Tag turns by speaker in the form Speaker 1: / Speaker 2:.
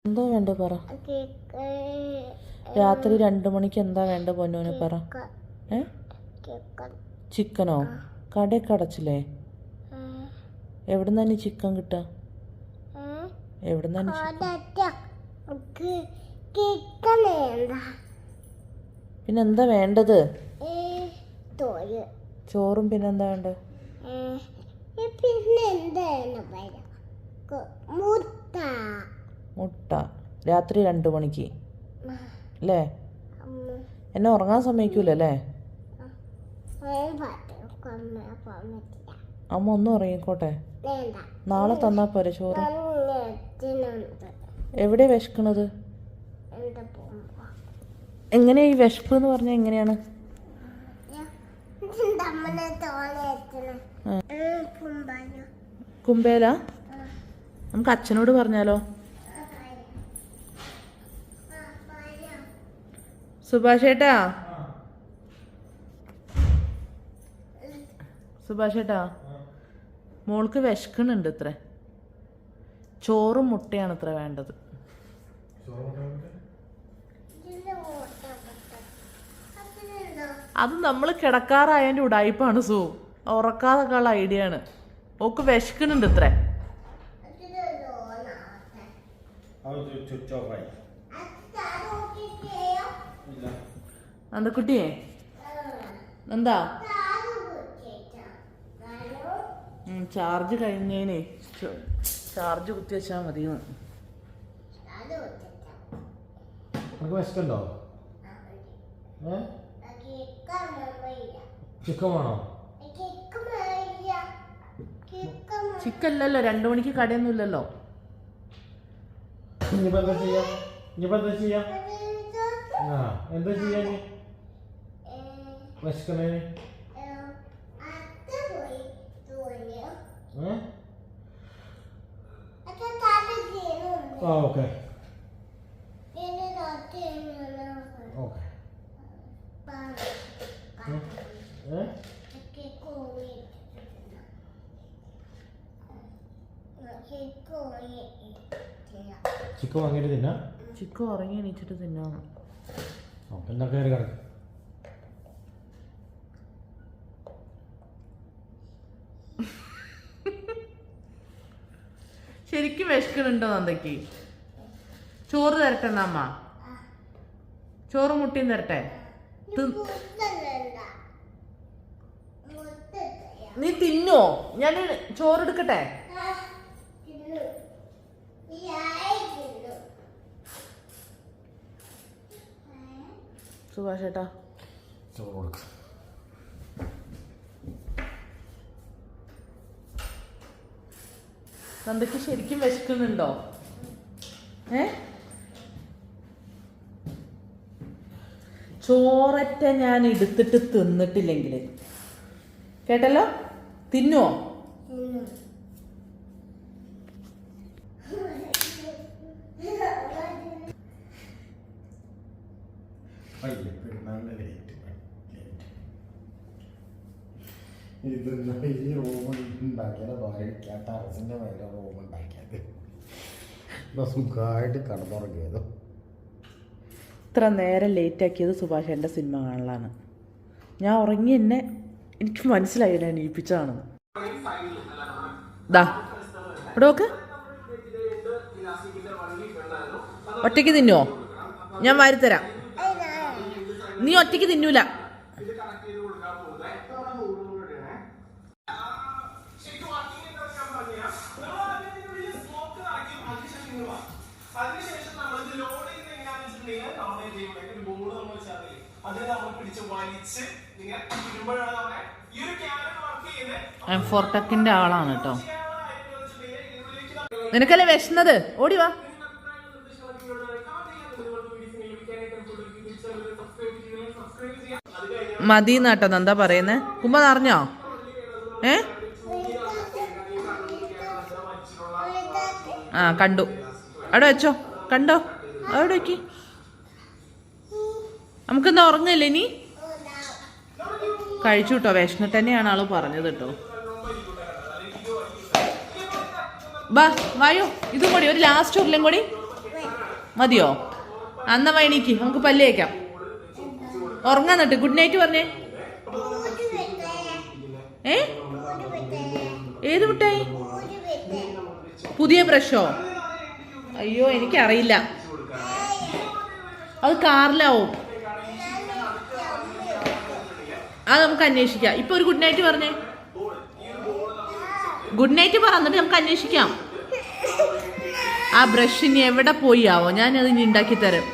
Speaker 1: എന്താ വേണ്ട പറ. രാത്രി 2 മണിക്ക് എന്താ വേണ്ട പൊന്നൂന് പറ. ചിക്കനോ? കടയൊക്കെ അടച്ചില്ലേ? എവിടുന്നാ നീ ചിക്കൻ കിട്ടുക? എവിടുന്നാ? പിന്നെന്താ വേണ്ടത്? ചോറും പിന്നെന്താ വേണ്ടത്? മുട്ട രാത്രി 2 മണിക്ക് അല്ലേ? എന്നെ ഉറങ്ങാൻ സമ്മതിക്കൂലല്ലേ? അമ്മ ഒന്ന് ഉറങ്ങിക്കോട്ടെ. നാളെ തന്നാ പോരെ ചോറ്. എവിടെയാ വിശക്കണത്? എങ്ങനെയാ ഈ വിശപ്പ് എന്ന് പറഞ്ഞാൽ എങ്ങനെയാണ്? കുമ്പേല നമുക്ക് അച്ഛനോട് പറഞ്ഞാലോ? സുഭാഷേട്ടാ, സുഭാഷേട്ടാ, മോൾക്ക് വിശക്കണുണ്ട് ഇത്ര. ചോറും മുട്ടയാണ് ഇത്ര വേണ്ടത്. അത് നമ്മൾ കിടക്കാറായതിൻ്റെ ഉടായ്പാണ്. ഉറക്കാതൊക്കെ ഉള്ള ഐഡിയ ആണ്. ഓക്ക് വിശക്കണുണ്ട് ഇത്ര. നന്ദക്കുട്ടിയെ, എന്താ ചാർജ് കഴിഞ്ഞേനെ ചാർജ് കുത്തി വെച്ചാൽ മതി.
Speaker 2: വിശക്കുണ്ടോ? ചിക്കൻ വേണോ?
Speaker 1: ചിക്കൻ ഇല്ലല്ലോ, 2 മണിക്ക് കടയൊന്നും ഇല്ലല്ലോ.
Speaker 2: ഇനിയിപ്പോ എന്താ ചെയ്യാം? എന്താ ചെയ്യാ? വിശക്കണേന് ഓക്കെ ചിക്കൻ വാങ്ങിയിട്ട് തിന്നാ.
Speaker 1: ചിക്കൻ ഉറങ്ങി എണീച്ചിട്ട് തിന്നാണ്.
Speaker 2: എന്നാ കയറി കിടക്കും.
Speaker 1: ശരിക്കും വിശക്കണുണ്ടോ നന്ദയ്ക്ക്? ചോറ് തരട്ടെ അമ്മ? ചോറും മുട്ടയും തരട്ടെ? നീ തിന്നോ? ഞാൻ ചോറെടുക്കട്ടെ? സുഭാഷേട്ടാ,
Speaker 2: ചോറ് കൊടുക്ക.
Speaker 1: നന്ദയ്ക്ക് ശരിക്കും വിശക്കുന്നുണ്ടോ? ചോററ്റ ഞാൻ എടുത്തിട്ട് തിന്നിട്ടില്ലെങ്കിൽ കേട്ടല്ലോ, തിന്നുവോ?
Speaker 2: ഈ റൂം ഉണ്ടാക്കിയാൽ ഭാര്യയ്ക്കാത്ത അറസിൻ്റെ മേലെ റൂം ഉണ്ടാക്കിയത് സുഖമായിട്ട് കടന്നുറങ്ങിയത്.
Speaker 1: ഇത്ര നേരം ലേറ്റാക്കിയത് സുഭാഷ് എൻ്റെ സിനിമ കാണലാണ്. ഞാൻ ഉറങ്ങി എന്നെ എനിക്ക് മനസ്സിലായില്ല എണീപ്പിച്ചാണെന്ന്. ദാ ഇവിടെ നോക്ക്. ഒറ്റയ്ക്ക് തിന്നുവോ? ഞാൻ വാരിത്തരാം. നീ ഒറ്റയ്ക്ക് തിന്നൂല. ഫോർട്ടക്കിന്റെ ആളാണ് കേട്ടോ. നിനക്കല്ലേ വിശന്നത്? ഓടി വാ. മതിന്നാട്ടോ എന്താ പറയുന്നേ? കുമ്പ നിറഞ്ഞോ? കണ്ടു. അവിടെ വെച്ചോ. കണ്ടോ? അവിടെ വെക്കി. നമുക്കെന്താ ഉറങ്ങില്ലേ ഇനി? കഴിച്ചു കേട്ടോ. വിശന്നിട്ട് തന്നെയാണ് ആള് പറഞ്ഞത് കേട്ടോ. വായോ, ഇതും കൂടി, ഒരു ലാസ്റ്റ് ഉരുളും കൂടി. മതിയോ? അന്ന വൈണിക്ക് നമുക്ക് പല്ല് തേക്കാം. ഉറങ്ങാൻ നട്ട് ഗുഡ് നൈറ്റ് പറഞ്ഞേ. ഏ ഏത് മിഠായി? പുതിയ ബ്രഷോ? അയ്യോ എനിക്കറിയില്ല, അത് കാറിലാവും. അത് നമുക്ക് അന്വേഷിക്കാം. ഇപ്പൊ ഒരു ഗുഡ് നൈറ്റ് പറഞ്ഞേ. ഗുഡ് നൈറ്റ് പറഞ്ഞിട്ട് നമുക്ക് അന്വേഷിക്കാം. ആ ബ്രഷ് ഇനി എവിടെ പോയി ആവോ? ഞാനത് ഇനി ഉണ്ടാക്കി തരാം.